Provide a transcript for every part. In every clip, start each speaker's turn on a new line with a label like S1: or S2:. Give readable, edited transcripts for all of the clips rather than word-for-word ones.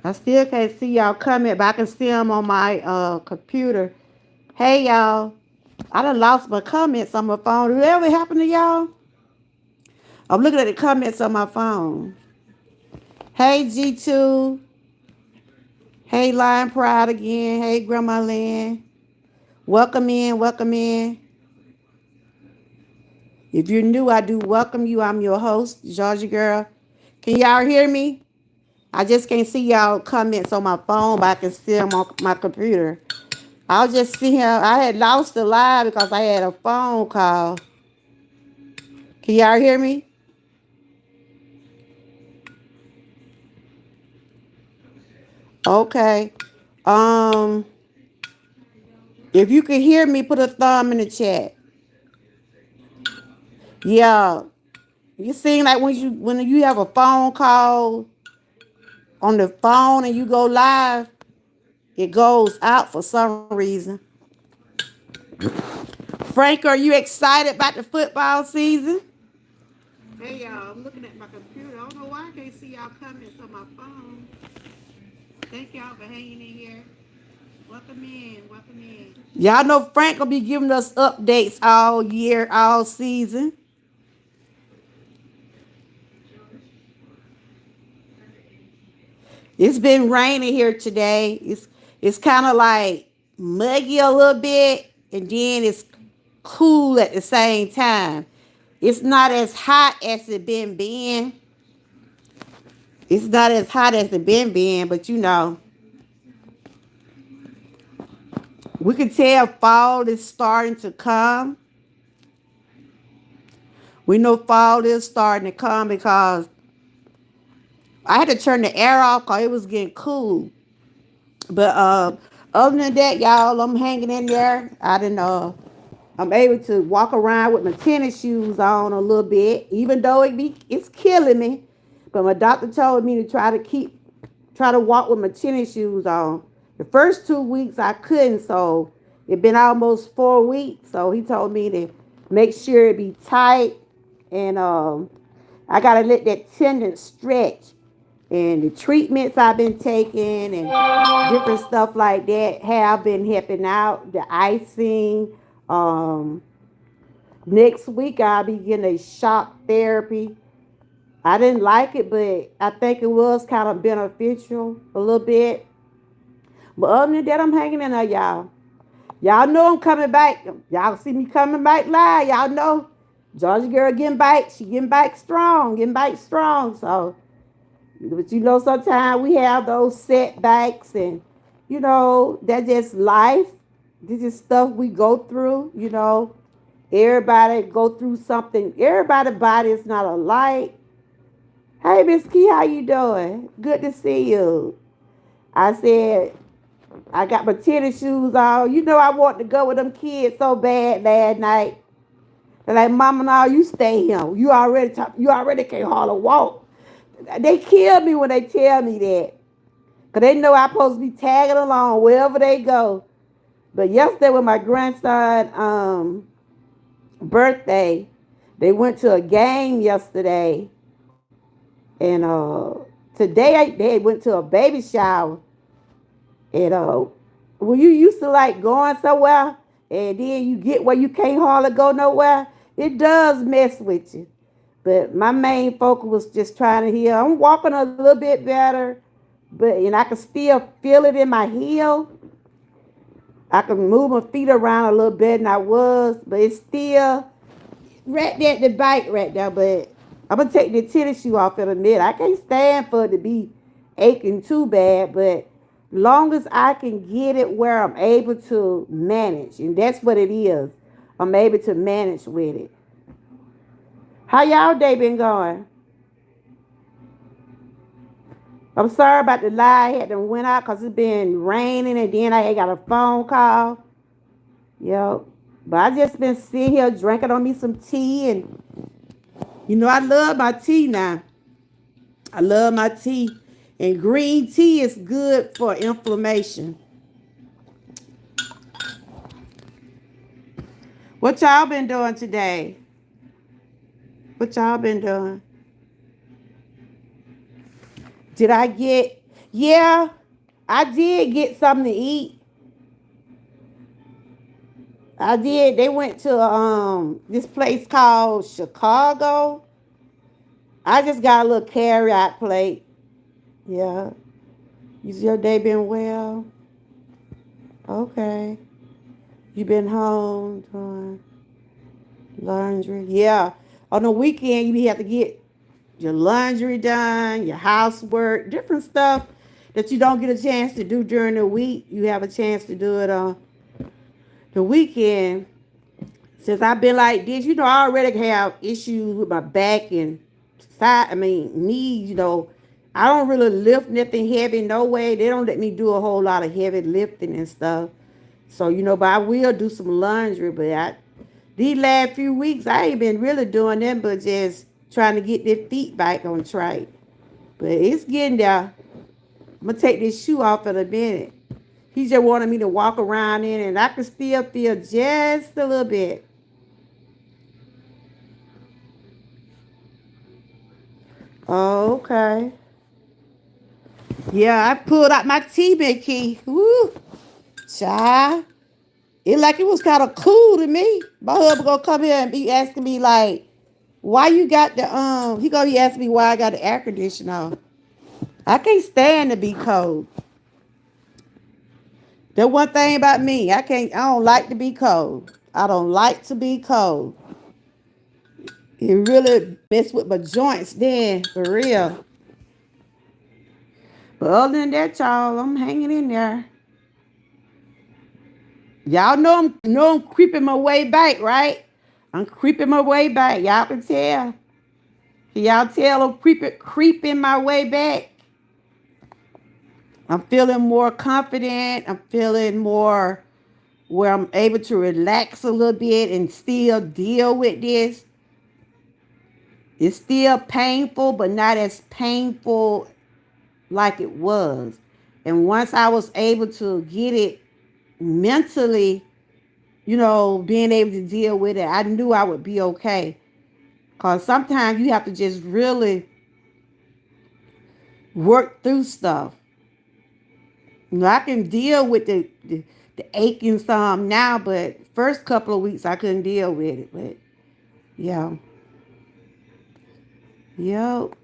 S1: I still can't see y'all comment, but I can see them on my computer. Hey y'all. I done lost my comments on my phone. Did it ever happen to y'all? I'm looking at the comments on my phone. Hey G2. Hey Lion Pride again. Hey Grandma Lynn. Welcome in, welcome in. If you're new, I do welcome you. I'm your host, Georgia Girl. Can y'all hear me? I just can't see y'all comments on my phone, but I can see them on my computer. I'll just see him. I had lost the live because I had a phone call. Can y'all hear me? Okay. Um, if you can hear me, put a thumb in the chat. Yeah. You seem like when you have a phone call on the phone and you go live, it goes out for some reason. Frank, are you excited about the football season? Hey y'all, I'm looking at my computer. I don't know why I can't see y'all comments on my phone. Thank y'all for hanging in here. Welcome in, welcome in. Y'all know Frank will be giving us updates all year, all season. It's been raining here today. It's kind of like muggy a little bit, and then it's cool at the same time. It's not as hot as it been. It's not as hot as it been, but we can tell fall is starting to come. We know fall is starting to come because I had to turn the air off because it was getting cool. But other than that, y'all, I'm hanging in there. I didn't I'm able to walk around with my tennis shoes on a little bit, even though it's killing me. But my doctor told me to try to walk with my tennis shoes on. The first 2 weeks I couldn't, so it been almost 4 weeks. So he told me to make sure it be tight, and I gotta let that tendon stretch. And the treatments I've been taking and different stuff like that have been helping out. The icing. Um, Next week I'll be getting a shock therapy. I didn't like it, but I think it was kind of beneficial a little bit. But other than that, I'm hanging in there, y'all. Y'all know I'm coming back. Y'all see me coming back live. Y'all know Georgia girl getting back. She getting back strong, getting back strong. So, but sometimes we have those setbacks, and that's just life. This is stuff we go through. Everybody go through something. Everybody's body is not alike. Hey, Miss Key, how you doing? Good to see you. I said, I got my tennis shoes on. I want to go with them kids so bad last night. They're like, Mama, no, you stay here. You already can't hardly walk. They kill me when they tell me that. Because they know I'm supposed to be tagging along wherever they go. But yesterday with my grandson birthday, they went to a game yesterday. And today they went to a baby shower. And when you used to like going somewhere and then you get where you can't hardly go nowhere, it does mess with you. But my main focus was just trying to heal. I'm walking a little bit better, but I can still feel it in my heel. I can move my feet around a little bit than I was, but it's still right there at the bike right there. But I'm gonna take the tennis shoe off in a minute. I can't stand for it to be aching too bad, but long as I can get it where I'm able to manage, and that's what it is. I'm able to manage with it. How y'all day been going? I'm sorry about the lie. I had to went out because it's been raining, and then I had got a phone call. Yep. But I just been sitting here drinking on me some tea, and I love my tea now. I love my tea. And green tea is good for inflammation. What y'all been doing today? What y'all been doing? Did I get Yeah, I did get something to eat. I did. They went to this place called Chicago. I just got a little carry out plate. Yeah. Is your day been well? Okay. You been home doing laundry? Yeah. On the weekend, you have to get your laundry done, your housework, different stuff that you don't get a chance to do during the week. You have a chance to do it on the weekend. Since I've been like this, I already have issues with my back and knees, I don't really lift nothing heavy, no way. They don't let me do a whole lot of heavy lifting and stuff. So, but I will do some laundry, but these last few weeks, I ain't been really doing them, but just trying to get their feet back on track. But it's getting there. I'm going to take this shoe off in a minute. He just wanted me to walk around in, and I can still feel just a little bit. Oh, okay. Yeah, I pulled out my T-Bag key. Woo, child. It like it was kind of cool to me. My husband gonna come here and be asking me like, why you got the he gonna be asking me why I got the air conditioner on. I can't stand to be cold. The one thing about me, I don't like to be cold. I don't like to be cold. It really mess with my joints then, for real. But other than that, y'all, I'm hanging in there. Y'all know I'm creeping my way back, right? I'm creeping my way back. Y'all can tell. Can y'all tell I'm creeping my way back? I'm feeling more confident. I'm feeling more where I'm able to relax a little bit and still deal with this. It's still painful, but not as painful like it was. And once I was able to get it mentally, being able to deal with it, I knew I would be okay. Because sometimes you have to just really work through stuff. I can deal with the aching some now, but first couple of weeks I couldn't deal with it. But yeah. Yep.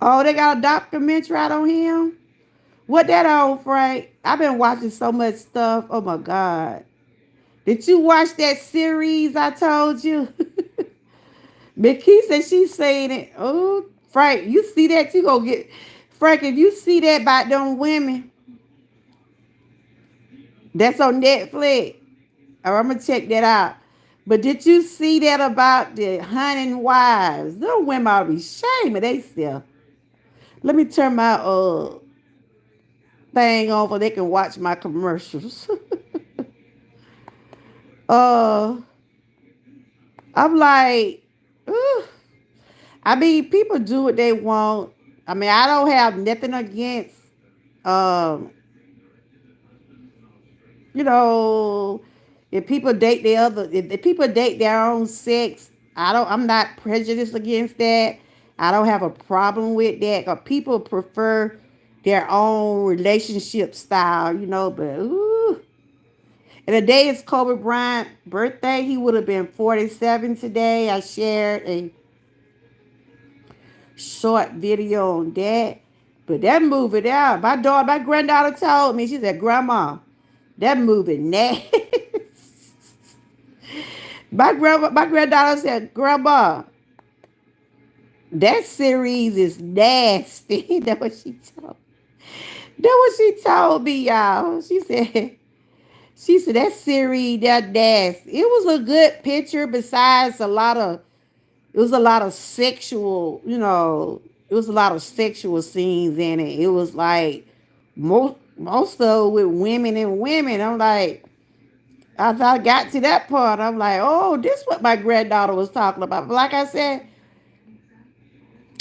S1: Oh, they got a documentary out on him? What that on, Frank? I've been watching so much stuff. Oh my God. Did you watch that series I told you? Mickey said she's saying it. Oh, Frank, you see that? You gonna get Frank, if you see that about them women, that's on Netflix. Or I'm gonna check that out. But did you see that about the hunting wives? Them women ought to be shaming themselves. Let me turn my thing on so they can watch my commercials. uh I'm like, ugh. I mean, people do what they want. I mean, I don't have nothing against um, you know, if people date their own sex, I'm not prejudiced against that. I don't have a problem with that. Or people prefer their own relationship style, but ooh. And the day is Kobe Bryant's birthday. He would have been 47 today. I shared a short video on that. But that movie there, my granddaughter told me, she said, Grandma, that movie nasty. My granddaughter said, Grandma, that series is nasty. That's what she told. That's what she told me, y'all. She said that series that nasty. It was a good picture besides it was a lot of sexual, it was a lot of sexual scenes in it. It was like most of it with women and women. I'm like, as I got to that part, I'm like, oh, this is what my granddaughter was talking about. But like I said,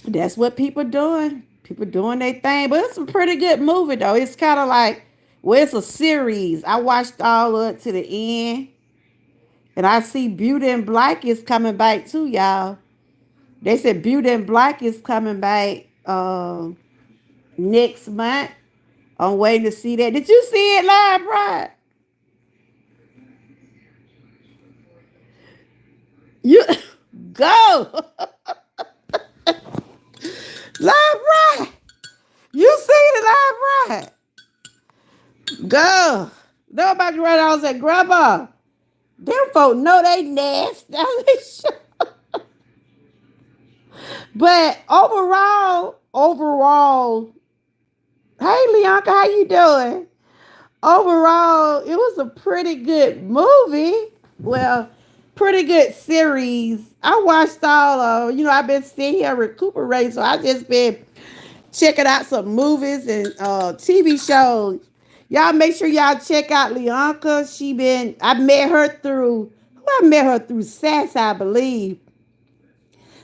S1: that's what people doing. People doing their thing. But it's a pretty good movie though. It's kind of like, well, it's a series. I watched all of it to the end. And I see Beauty and Black is coming back too, y'all. They said Beauty and Black is coming back next month. I'm waiting to see that. Did you see it live, right? You go live, right? You see it live, right? Go. Nobody right. I was at Grandma. Them folk know they nasty. But overall, hey Leonka, how you doing? Overall, it was a pretty good movie. Well, pretty good series. I watched all of, I've been sitting here recuperating, so I just been checking out some movies and TV shows. Y'all make sure y'all check out Leonka. I met her through Sass, I believe.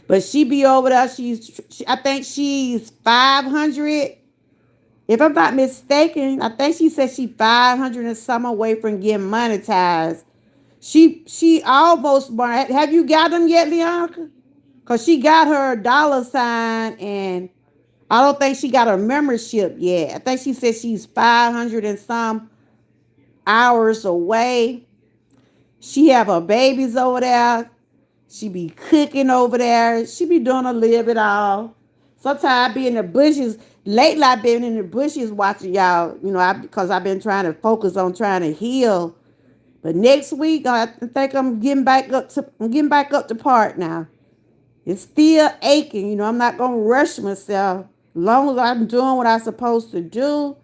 S1: But she be over there. I think she's 500. If I'm not mistaken, I think she said she 500 and some away from getting monetized. She almost, have you got them yet, Leonka? Because she got her dollar sign and I don't think she got her membership yet. I think she said she's 500 and some hours away. She have her babies over there. She be cooking over there. She be doing a little bit all. Sometimes I be in the bushes. Lately I've been in the bushes watching y'all, because I've been trying to focus on trying to heal. But next week I think I'm getting back up to part now. It's still aching, I'm not gonna rush myself. As long as I'm doing what I'm supposed to do,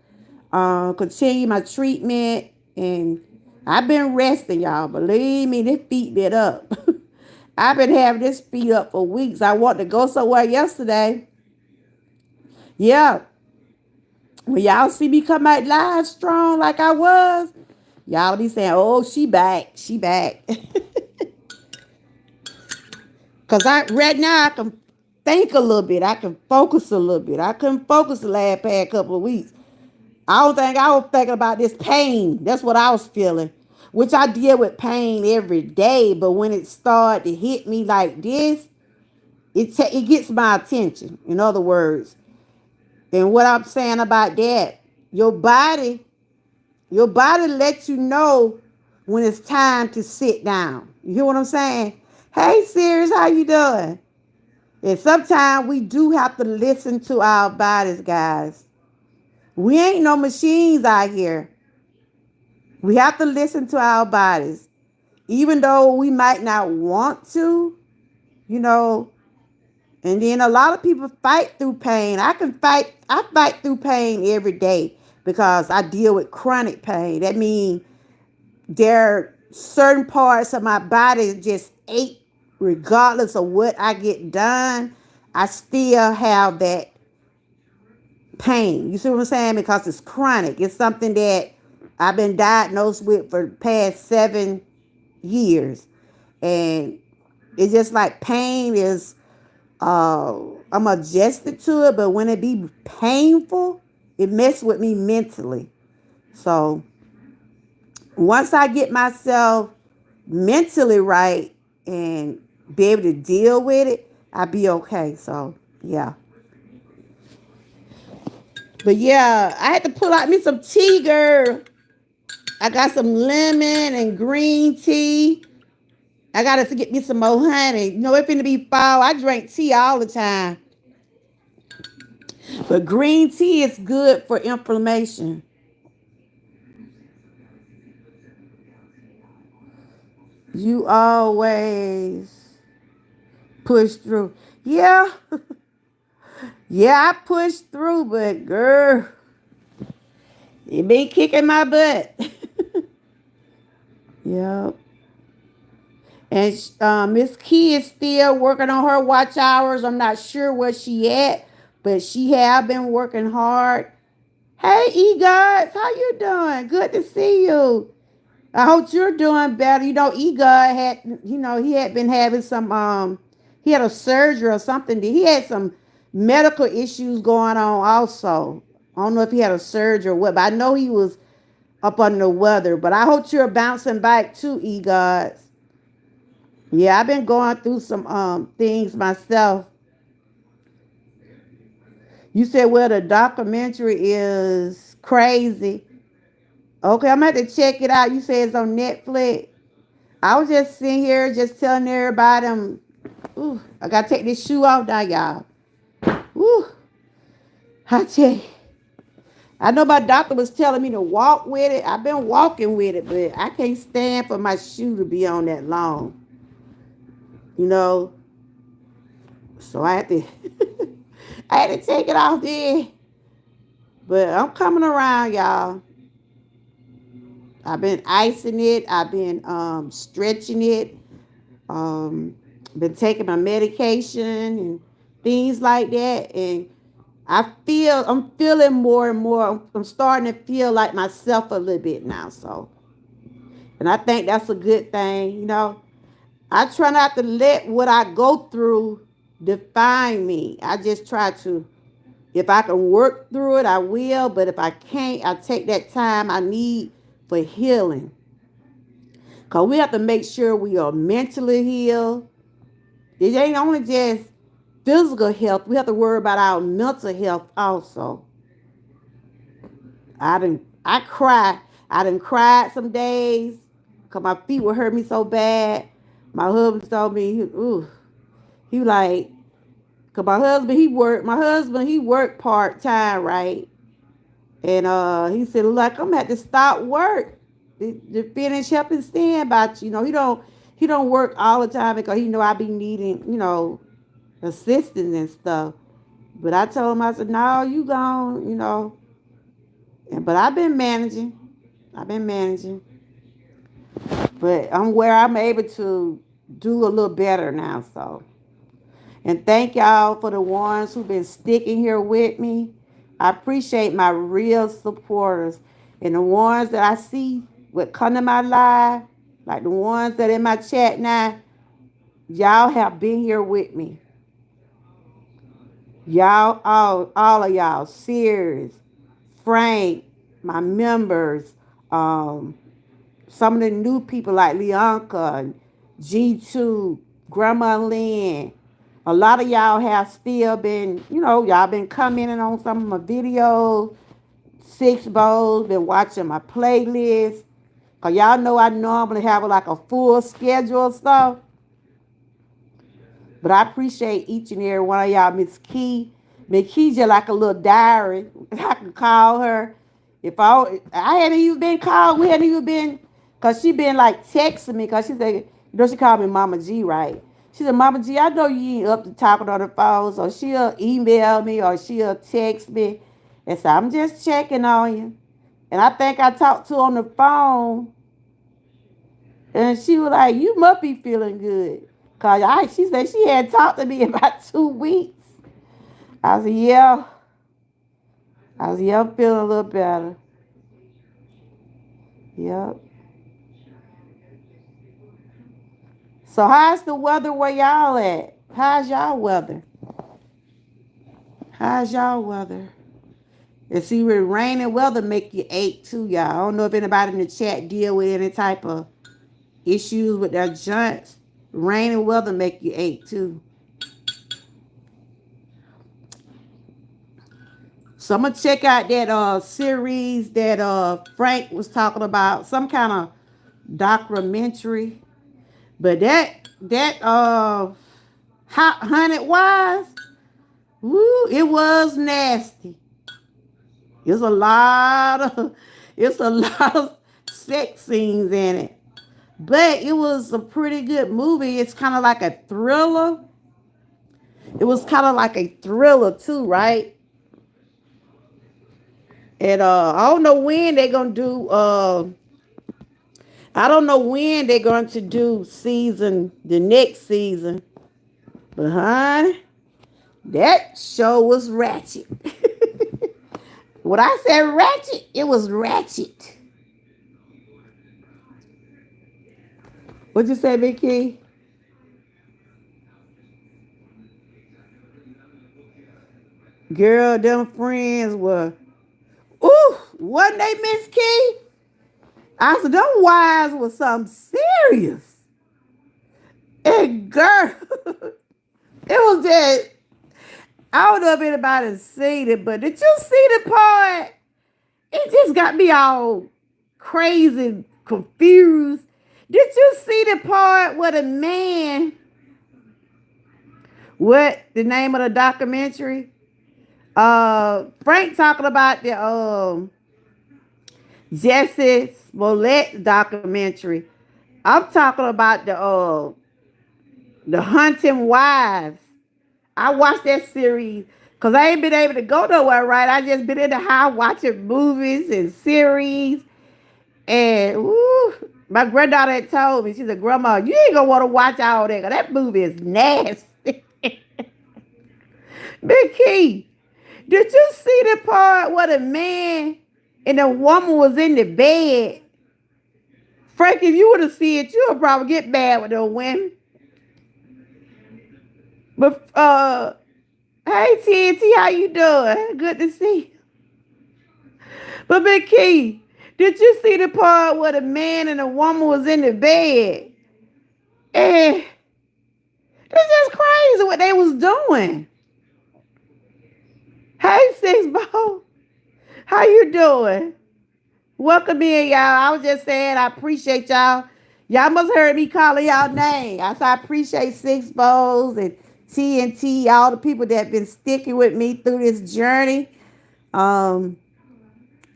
S1: continue my treatment, and I've been resting, y'all. Believe me, this feet been up. I've been having this feet up for weeks. I wanted to go somewhere yesterday. Yeah. When y'all see me come out live strong like I was, y'all be saying, oh, she back. She back. Because right now I can think a little bit. I can focus a little bit. I couldn't focus the last past couple of weeks. I don't think I was thinking about this pain. That's what I was feeling. Which I deal with pain every day. But when it started to hit me like this, it gets my attention. In other words. And what I'm saying about that, your body lets you know when it's time to sit down. You hear what I'm saying? Hey, Sirius, how you doing? And sometimes we do have to listen to our bodies, guys. We ain't no machines out here. We have to listen to our bodies. Even though we might not want to, you know, and then a lot of people fight through pain. I fight through pain every day because I deal with chronic pain. That means there are certain parts of my body just ache regardless of what I get done. I still have that pain. You see what I'm saying? Because it's chronic. It's something that I've been diagnosed with for the past 7 years. And it's just like pain is I'm adjusted to it, but when it be painful, it messes with me mentally. So once I get myself mentally right and be able to deal with it, I'll be okay. So yeah. But yeah, I had to pull out me some tea, girl. I got some lemon and green tea. I gotta get me some more honey. It's gonna be fall. I drink tea all the time. But green tea is good for inflammation. You always push through. Yeah. Yeah, I pushed through, but girl, it been kicking my butt. Yep. And Miss Key is still working on her watch hours. I'm not sure where she at, but she have been working hard. Hey, E-Gods, how you doing? Good to see you. I hope you're doing better. E-God had, he had been having he had a surgery or something. He had some medical issues going on also. I don't know if he had a surgery or what, but I know he was up under the weather. But I hope you're bouncing back too, E-Gods. Yeah, I've been going through some things myself. You said, well, the documentary is crazy. Okay, I'm gonna have to check it out. You say it's on Netflix. I was just sitting here just telling everybody, ooh, I gotta take this shoe off now, y'all. Ooh, I tell you, I know my doctor was telling me to walk with it. I've been walking with it, but I can't stand for my shoe to be on that long, you know. So I had to, I had to take it off there. But I'm coming around, y'all. I've been icing it. I've been stretching it. Um, been taking my medication and things like that. And I'm feeling more and more. I'm starting to feel like myself a little bit now. So, and I think that's a good thing. You know, I try not to let what I go through define me. I just try to, if I can work through it, I will. But if I can't, I take that time I need for healing. Because we have to make sure we are mentally healed. It ain't only just physical health. We have to worry about our mental health also. I cry. I done cried some days because my feet would hurt me so bad. My husband told me, ooh, he like, because my husband, he worked part-time, right? And he said, like, I'm gonna have to stop work to finish helping stand by you. You know, he don't work all the time because he know I be needing, assistance and stuff. But I told him, I said, no, you gone, but I've been managing. I've been managing. But I'm where I'm able to do a little better now. So, and thank y'all for the ones who've been sticking here with me. I appreciate my real supporters and the ones that I see would come to my live, like the ones that in my chat now. Y'all have been here with me. Y'all, all of y'all, Sears, Frank, my members, um, some of the new people like Leonka and G2, Grandma Lynn. A lot of y'all have still been, y'all been commenting on some of my videos, Six Bowls, been watching my playlist. Cause y'all know I normally have like a full schedule of stuff. But I appreciate each and every one of y'all. Miss Key. Miss Key's just like a little diary. I can call her. If I hadn't even been called, we hadn't even been, because she been like texting me, because she said, she called me Mama G, right? She said, Mama G, I know you ain't up to talking on the phone, so she'll email me or she'll text me. And so I'm just checking on you. And I think I talked to her on the phone, and she was like, you must be feeling good. She said she had talked to me about 2 weeks. I said, yeah. I was, yeah, I'm feeling a little better. Yep. So how's the weather where y'all at? How's y'all weather? How's y'all weather? And see, with rain and weather make you ache too, y'all. I don't know if anybody in the chat deal with any type of issues with their joints. Rain and weather make you ache too. So I'm gonna check out that series that Frank was talking about, some kind of documentary. But that Hot Hunted Wise, woo, it was nasty. It's a lot of it's a lot of sex scenes in it. But it was a pretty good movie. It's kind of like a thriller. It was kind of like a thriller too, right? And I don't know when they're gonna do I don't know when they're going to do the next season. But honey, that show was ratchet. When I said ratchet, it was ratchet. What'd you say, Vicky? Girl, them friends were, ooh, wasn't they, Miss Key? I said, them wives was something serious. And girl, it was just, I don't know if anybody's seen it, but did you see the part? It just got me all crazy, confused. Did you see the part where the man, what the name of the documentary? Frank talking about the Jesse Smollett documentary. I'm talking about the Hunting Wives. I watched that series because I ain't been able to go nowhere, right? I just been in the house watching movies and series. And ooh, my granddaughter had told me, she said, Grandma, you ain't gonna want to watch all that 'cause that movie is nasty. Big Key, did you see the part where the man and the woman was in the bed? Frank, if you would have seen it, you would probably get mad with the women. But hey TNT, how you doing? Good to see you. But Big Key, did you see the part where the man and the woman was in the bed? And it's just crazy what they was doing. Hey Six Ball, how you doing? Welcome in, y'all. I was just saying I appreciate y'all. Y'all must heard me calling y'all name. I said I appreciate Six Bowls and TNT, all the people that been sticking with me through this journey. Um,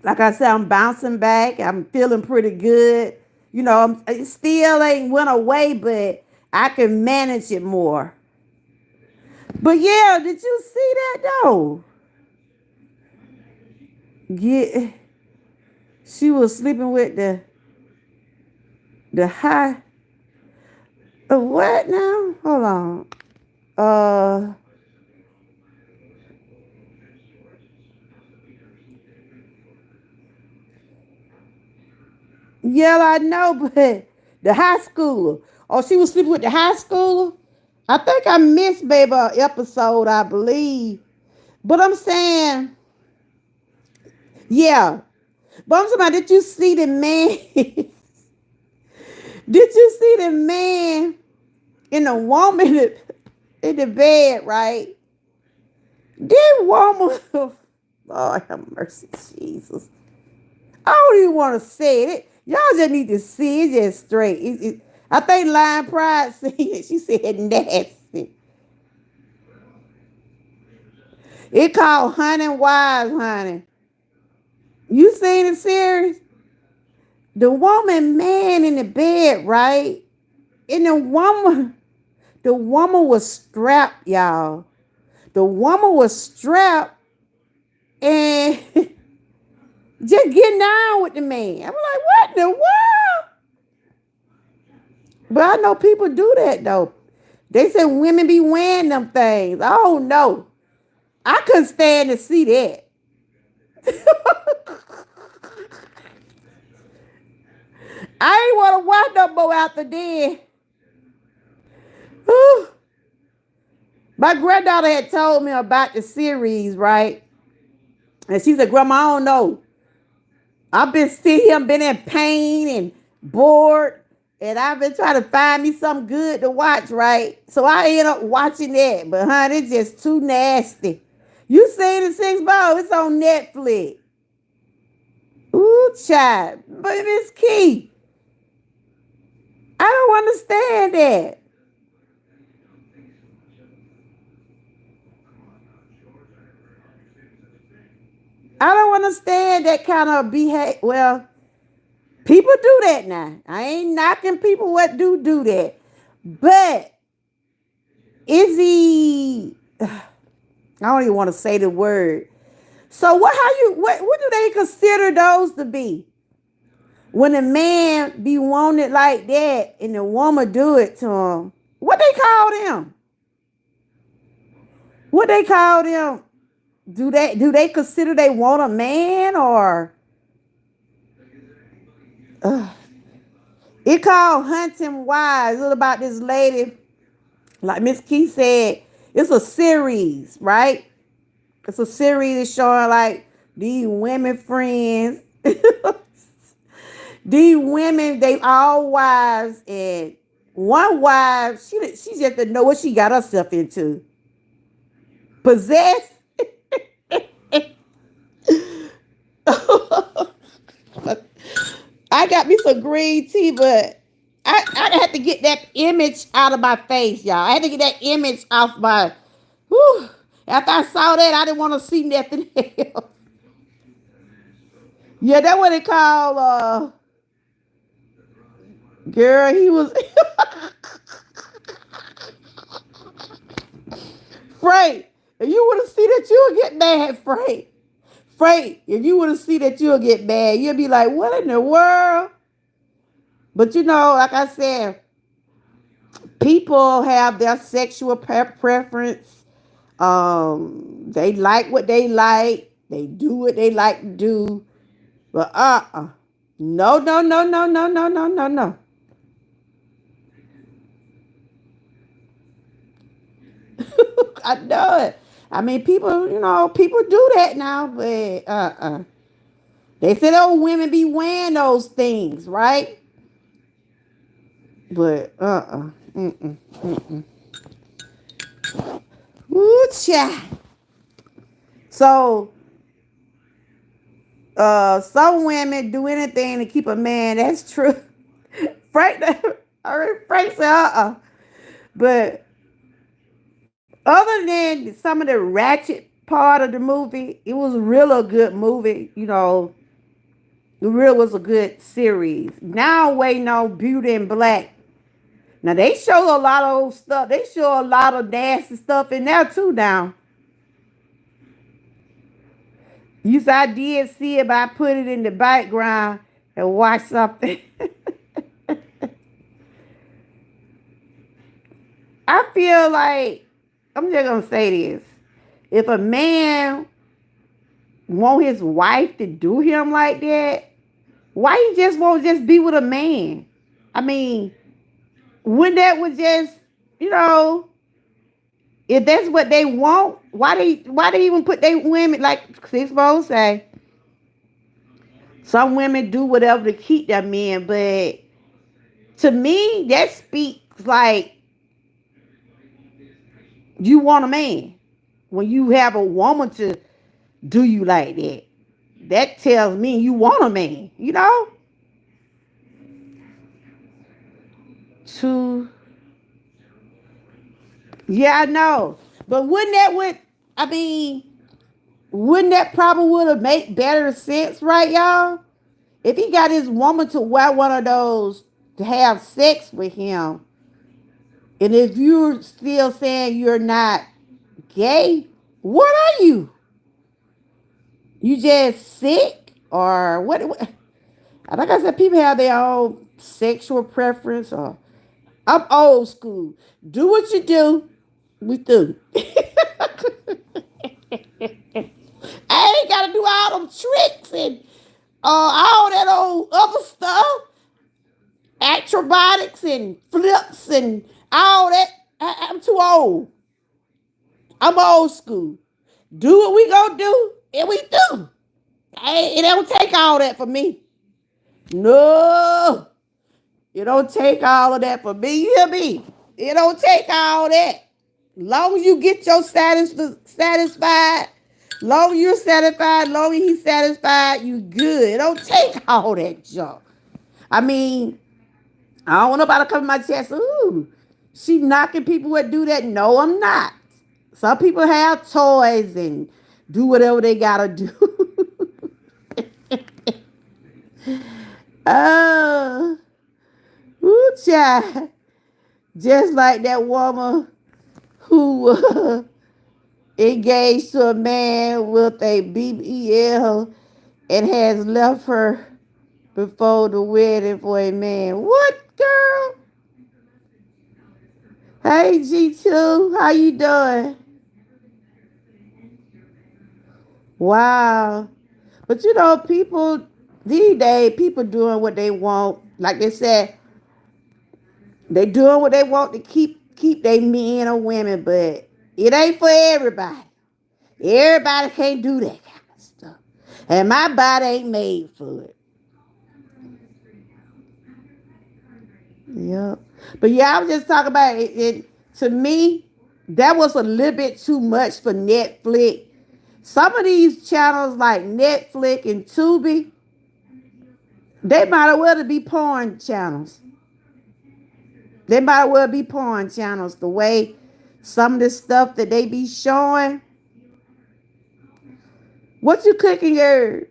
S1: like I said, I'm bouncing back. I'm feeling pretty good. You know, it still ain't went away, but I can manage it more. But yeah, did you see that though? Yeah, she was sleeping with the high. What now? Hold on. Uh, yeah, I know, but the high schooler. Oh, she was sleeping with the high schooler. I think I missed baby a episode, I believe. But I'm saying, yeah. But I'm talking about, did you see the man? Did you see the man and the woman in the bed, right? That woman, Lord have mercy, Jesus. I don't even want to say it. Y'all just need to see it just straight. I think Lion Pride said it. She said nasty. It called Hunting Wives, honey. You seen the series? The woman, man in the bed, right? And the woman was strapped, y'all. The woman was strapped and just getting down with the man. I'm like, what in the world? But I know people do that though. They say women be wearing them things. I don't know. I couldn't stand to see that. I ain't want to watch no more after then. My granddaughter had told me about the series, right? And she said, Grandma, I don't know. I've been sitting here, been in pain and bored, and I've been trying to find me something good to watch, right? So I ended up watching that. But honey, it's just too nasty. You seen the Six Ball? It's on Netflix. Ooh, child. But it's key. I don't understand that. I don't understand that kind of behavior. Well, people do that now. I ain't knocking people what do that. But is he, I don't even want to say the word. So what do they consider those to be? When a man be wanted like that and the woman do it to him, what they call them? What they call them? Do they consider they want a man or uh, it called Hunting Wives? It's about this lady, like Miss Key said, it's a series, right? It's a series that's showing like these women friends. These women, they all wives, and One wife, she just didn't know what she got herself into. Possessed. I got me some green tea, but I had to get that image out of my face, y'all. I had to get that image off my. Whew. After I saw that, I didn't want to see nothing else. Yeah, that's what they call. Girl, he was Frank. If you would have seen that, you would get mad, Frank. Frank, if you would have seen that, you'll get mad. You'll be like, "What in the world?" But like I said, people have their sexual preference. They like what they like. They do what they like to do. But no, no, no, no, no, no, no, no, no. I know it. I mean, people do that now, but they said old women be wearing those things, right? But mm-mm, mm-mm. Ooh, cha. So some women do anything to keep a man. That's true. Frank, I heard Frank said, But other than some of the ratchet part of the movie, it was real a good movie. The real was a good series. Now waiting on Beauty and Black. Now they show a lot of old stuff. They show a lot of nasty stuff in there too. Now, I did see it, but I put it in the background and watch something. I feel like I'm just gonna say this: if a man want his wife to do him like that, why he just won't just be with a man? I mean, when that was just, you know, if that's what they want, why they even put they women like Six Bones say? Some women do whatever to keep their men, but to me, that speaks like you want a man. When you have a woman to do you like that, that tells me you want a man. To Yeah, I know, but I mean, wouldn't that probably would have made better sense, right, y'all? If he got his woman to wear one of those to have sex with him, and if you're still saying you're not gay, what are you? You just sick or what? Like I said, people have their own sexual preference. Or I'm old school. Do what you do. We do. I ain't gotta do all them tricks and all that old other stuff, acrobatics and flips and all that. I'm too old. I'm old school. Do what we gonna do, and we do. It don't take all that for me. No, it don't take all of that for me. You hear me? It don't take all that. Long as you get your satisfied, long as you're satisfied, long as he's satisfied, you good. It don't take all that junk. I mean, I don't want nobody to come to my chest. Ooh, she knocking people that do that. No, I'm not. Some people have toys and do whatever they gotta do. Oh, ooh, child. Just like that woman who engaged to a man with a BBL and has left her before the wedding for a man. What, girl? Hey, G2, how you doing? Wow. But people these days, people doing what they want. Like they said, they doing what they want to keep their men or women, but it ain't for everybody. Everybody can't do that kind of stuff. And my body ain't made for it. Yep. But yeah, I was just talking about it. To me, that was a little bit too much for Netflix. Some of these channels like Netflix and Tubi, they might as well be porn channels. They might as well be porn channels. The way some of the stuff that they be showing. What you cooking, girl?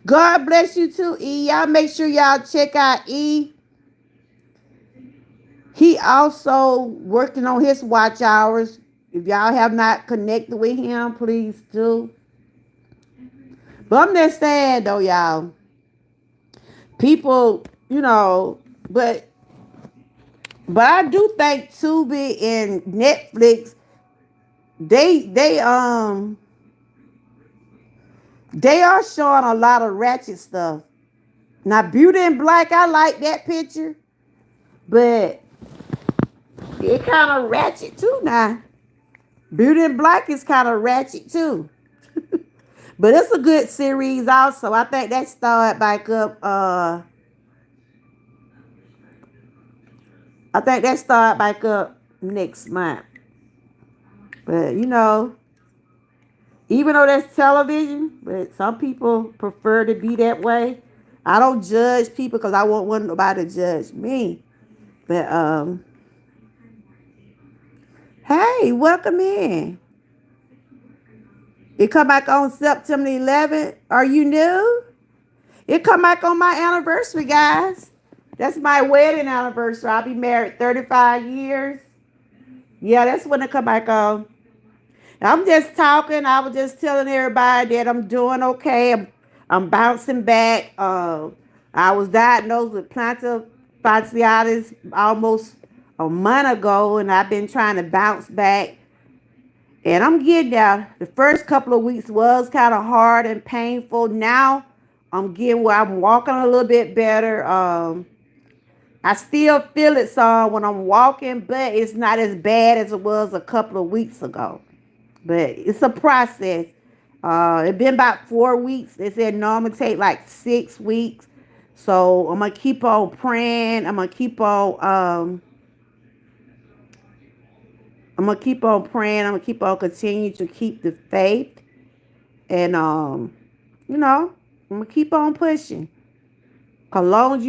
S1: God bless you too, E. Y'all make sure y'all check out E. He also working on his watch hours. If y'all have not connected with him, please do. But I'm just saying though, y'all, people, but I do think Tubi and Netflix, they they um they are showing a lot of ratchet stuff. Now Beauty and Black, I like that picture, but it kind of ratchet too now. Beauty and Black is kind of ratchet too. But it's a good series also. I think that start back up I think that start back up next month. But even though that's television, but some people prefer to be that way. I don't judge people because I won't want nobody to judge me. But hey, welcome in. It come back on September 11th. Are you new? It come back on my anniversary, guys. That's my wedding anniversary. I'll be married 35 years. Yeah, that's when it come back on. I'm just talking. I was just telling everybody that I'm doing okay. I'm bouncing back. I was diagnosed with plantar fasciitis almost a month ago, and I've been trying to bounce back. And I'm getting there. The first couple of weeks was kind of hard and painful. Now I'm getting where I'm walking a little bit better. I still feel it some when I'm walking, but it's not as bad as it was a couple of weeks ago. But it's a process. It's been about 4 weeks. They said normally take like 6 weeks. So I'm gonna keep on praying. I'm gonna keep on praying. I'm gonna keep on continuing to keep the faith. And you know, I'm gonna keep on pushing. Cause long as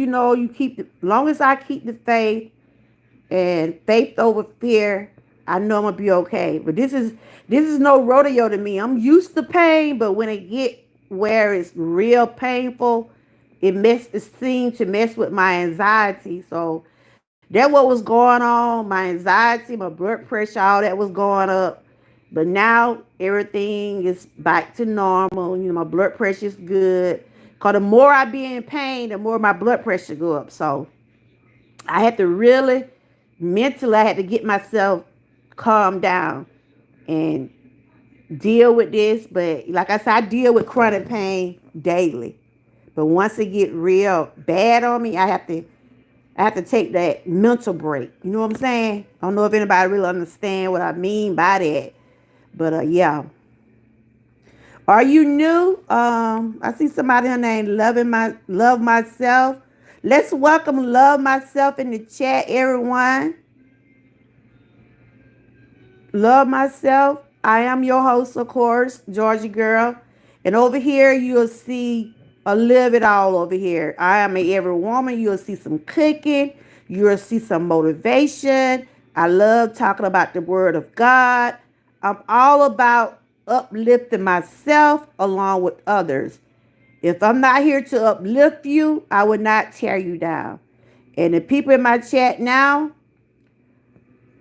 S1: long as I keep the faith and faith over fear, I know I'm gonna be okay. But this is no rodeo to me. I'm used to pain, but when it get where it's real painful, it seems to mess with my anxiety. So that what was going on. My anxiety, my blood pressure, all that was going up. But now everything is back to normal. My blood pressure is good. Cause the more I be in pain, the more my blood pressure go up. So I had to really mentally, I had to get myself calmed down and deal with this. But like I said, I deal with chronic pain daily. But once it get real bad on me, I have to take that mental break. You know what I'm saying? I don't know if anybody really understand what I mean by that. But yeah. Are you new? I see somebody her name Love Myself. Let's welcome Love Myself in the chat, everyone. Love Myself. I am your host, of course, Georgie Girl. And over here, you'll see a little bit all over here. I am a every woman. You'll see some cooking. You'll see some motivation. I love talking about the word of God. I'm all about uplifting myself along with others. If I'm not here to uplift you, I would not tear you down. And the people in my chat now,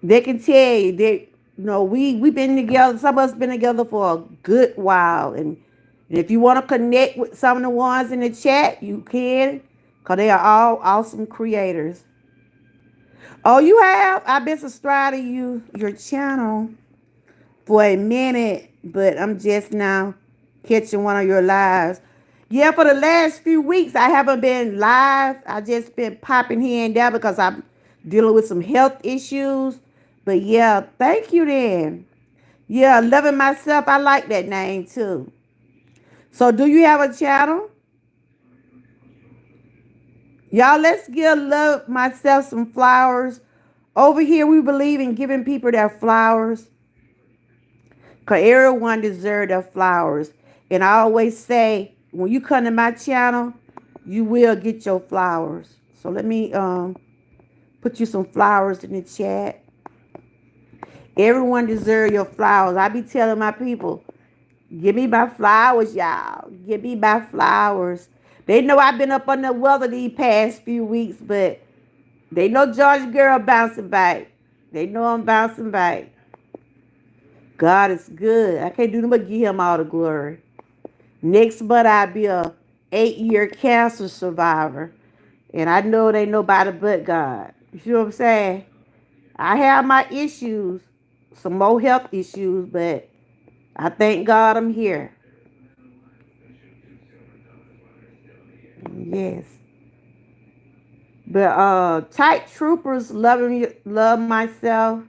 S1: they can tell you that we've been together. Some of us been together for a good while, and if you want to connect with some of the ones in the chat, you can, cause they are all awesome creators. Oh, you have? I've been subscribed to your channel for a minute, but I'm just now catching one of your lives. Yeah, for the last few weeks, I haven't been live. I just been popping here and there because I'm dealing with some health issues. But yeah, thank you then. Yeah, Loving Myself. I like that name too. So do you have a channel? Y'all, let's give love myself some flowers. Over here, we believe in giving people their flowers. Because everyone deserves their flowers. And I always say, when you come to my channel, you will get your flowers. So let me put you some flowers in the chat. Everyone deserves your flowers. I be telling my people, give me my flowers, y'all. Give me my flowers. They know I've been up on the weather these past few weeks, but they know George girl bouncing back. They know I'm bouncing back. God is good. I can't do nothing but give him all the glory. Next month I'll be a 8-year cancer survivor. And I know it ain't nobody but God. You see what I'm saying? I have my issues, some more health issues, but I thank God I'm here. Yes. But tight troopers loving love myself.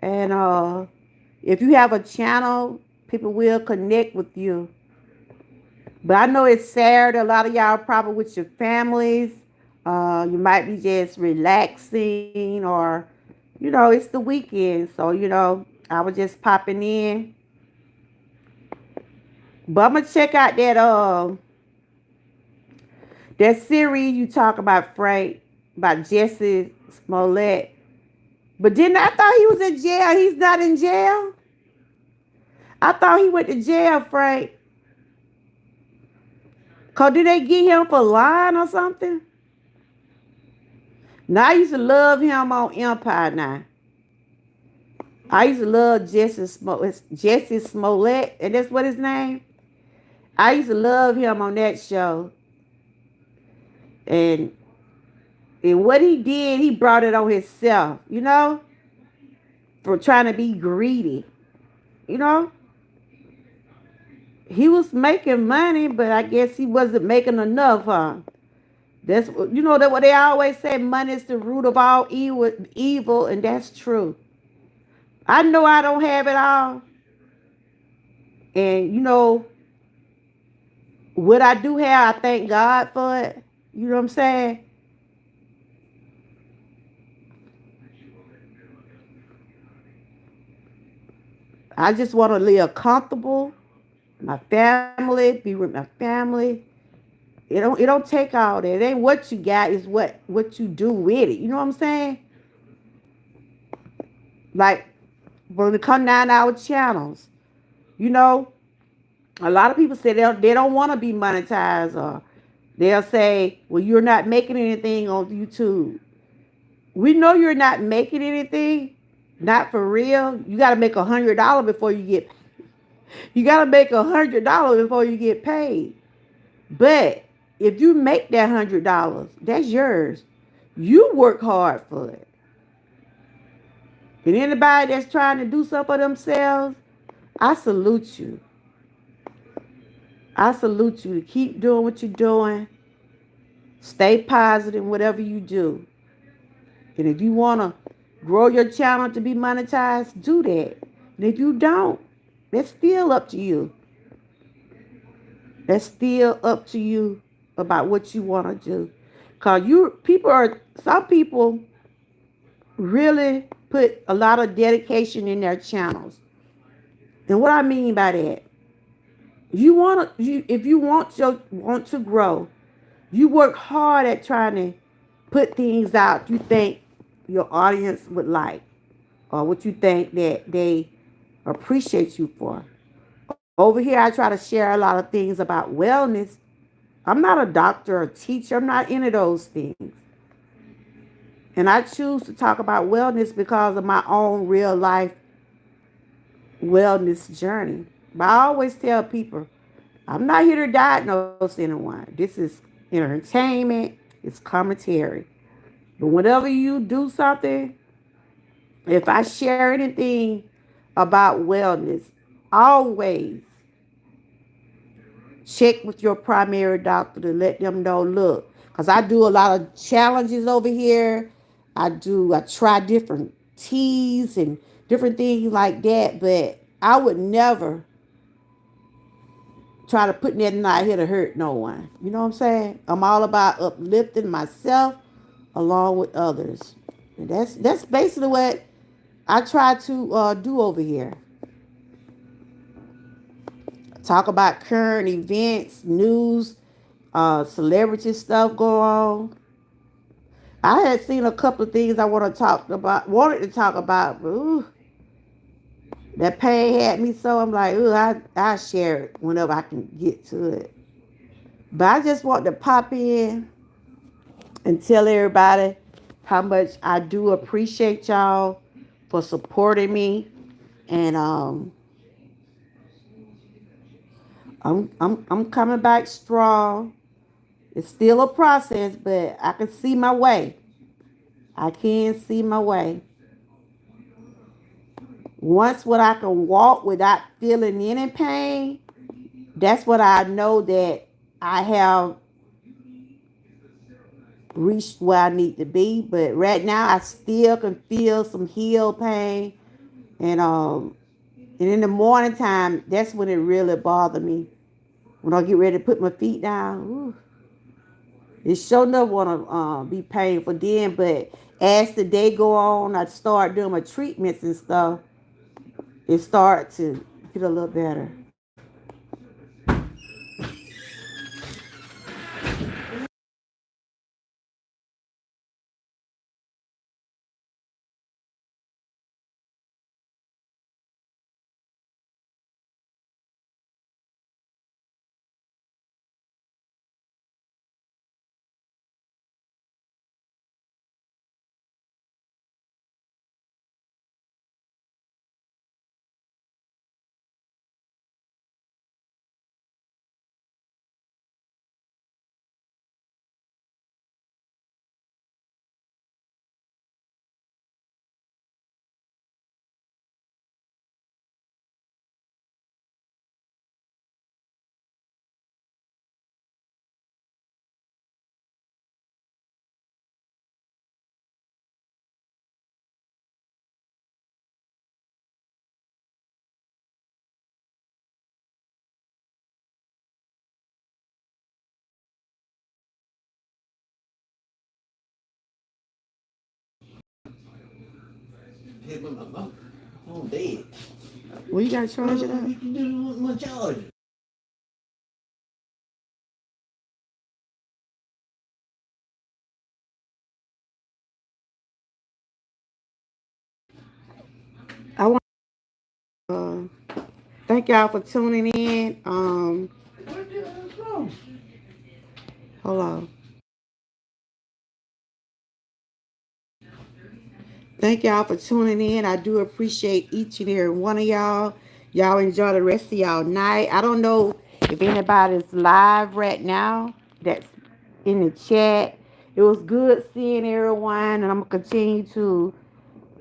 S1: And if you have a channel, people will connect with you. But I know it's Saturday. A lot of y'all probably with your families. You might be just relaxing, or it's the weekend. So I was just popping in. But I'm gonna check out that series you talk about, Frank, about Jesse Smollett. But didn't I thought he was in jail? He's not in jail. I thought he went to jail, Frank. Cause did they get him for lying or something? Now I used to love him on Empire. Now I used to love Jesse Smollett, and that's what his name. I used to love him on that show, and what he did, he brought it on himself. For trying to be greedy. You know, he was making money, but I guess he wasn't making enough, huh? That's that what they always say. Money is the root of all evil, and that's true. I know I don't have it all, and what I do have, I thank God for it. You know what I'm saying? I just want to live comfortable, my family, be with my family. It don't take all that. It ain't what you got, is what you do with it. You know what I'm saying? Like when it come down to our channels, you know, a lot of people say they don't want to be monetized, or they'll say, well, you're not making anything on YouTube. We know you're not making anything, not for real. You got to make $100 before you get. You got to make $100 before you get paid. But if you make that $100, that's yours. You work hard for it. And anybody that's trying to do something for themselves, I salute you. I salute you to keep doing what you're doing. Stay positive in whatever you do. And if you want to grow your channel to be monetized, do that. And if you don't, that's still up to you. That's still up to you about what you want to do. Cause some people really put a lot of dedication in their channels. And what I mean by that, if you want to grow, you work hard at trying to put things out you think your audience would like, or what you think that they appreciate you for. Over here, I try to share a lot of things about wellness. I'm not a doctor or teacher. I'm not into those things. And I choose to talk about wellness because of my own real life wellness journey. But I always tell people, I'm not here to diagnose anyone. This is entertainment, it's commentary. But whenever you do something, if I share anything about wellness, always check with your primary doctor to let them know, look, because I do a lot of challenges over here. I try different teas and different things like that, but I would never try to put nothing out here to hurt no one. You know what I'm saying? I'm all about uplifting myself along with others. And that's basically what I try to do over here. Talk about current events, news, celebrity stuff go on. I had seen a couple of things I wanted to talk about, but ooh, that pain had me so I'm like, ooh, I share it whenever I can get to it. But I just want to pop in and tell everybody how much I do appreciate y'all for supporting me. And I'm coming back strong. It's still a process, but I can see my way. I can see my way. Once when I can walk without feeling any pain, that's what I know that I have reached where I need to be. But right now I still can feel some heel pain. And in the morning time, that's when it really bothered me. When I get ready to put my feet down, ooh, it sure enough want to be painful then. But as the day go on, I start doing my treatments and stuff. It start to get a little better. I'm dead. Well, you gotta charge it up. I want to thank y'all for tuning in. Hold on. Thank y'all for tuning in. I do appreciate each and every one of y'all. Y'all enjoy the rest of y'all night. I don't know if anybody's live right now that's in the chat. It was good seeing everyone, and I'm gonna continue to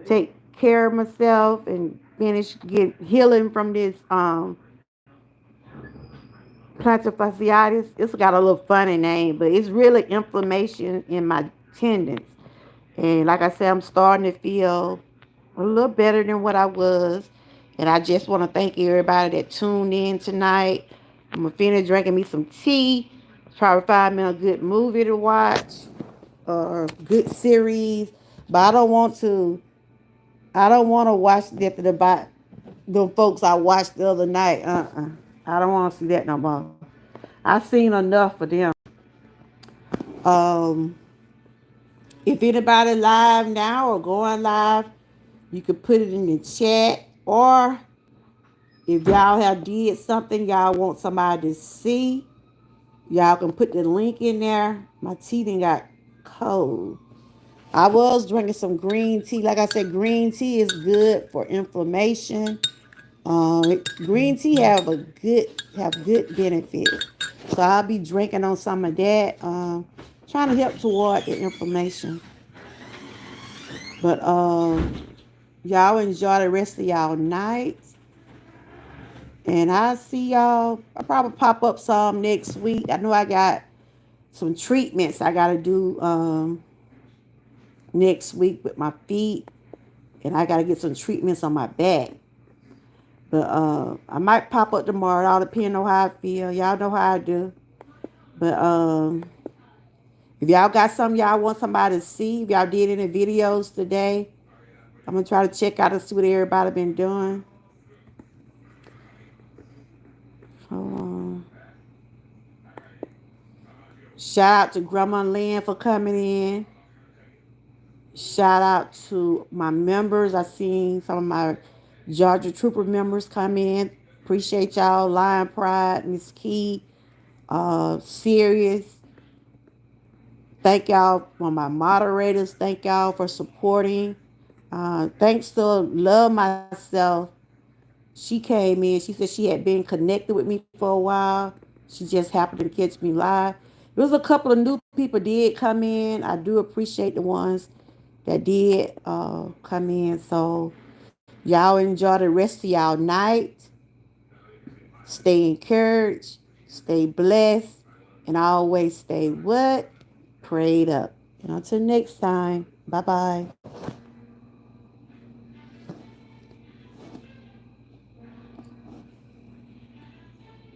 S1: take care of myself and finish get healing from this plantar fasciitis. It's got a little funny name, but it's really inflammation in my tendons. And like I said, I'm starting to feel a little better than what I was. And I just want to thank everybody that tuned in tonight. I'm gonna finish drinking me some tea. Probably find me a good movie to watch or good series. But I don't want to. I don't want to watch that about the folks I watched the other night. I don't want to see that no more. I seen enough for them. Um, if anybody live now or going live, you could put it in the chat, or if y'all have did something y'all want somebody to see, y'all can put the link in there. My tea done got cold. I was drinking some green tea. Like I said, green tea is good for inflammation. Green tea have good benefits. So I'll be drinking on some of that. Trying to help toward the inflammation. But y'all enjoy the rest of y'all night. And I'll see y'all. I'll probably pop up some next week. I know I got some treatments I gotta do next week with my feet. And I gotta get some treatments on my back. But I might pop up tomorrow. It all depends on how I feel. Y'all know how I do. But if y'all got something y'all want somebody to see, if y'all did any videos today, I'm gonna try to check out and see what everybody been doing. Um, Shout out to Grandma Lynn for coming in. Shout out to my members. I seen some of my Georgia Trooper members come in. Appreciate y'all. Lion Pride, Miss Key, Serious. Thank y'all for my moderators. Thank y'all for supporting. Thanks to Love Myself. She came in. She said she had been connected with me for a while. She just happened to catch me live. There was a couple of new people did come in. I do appreciate the ones that did come in. So y'all enjoy the rest of y'all night. Stay encouraged. Stay blessed. And always stay what? Prayed up. And until next time. Bye bye.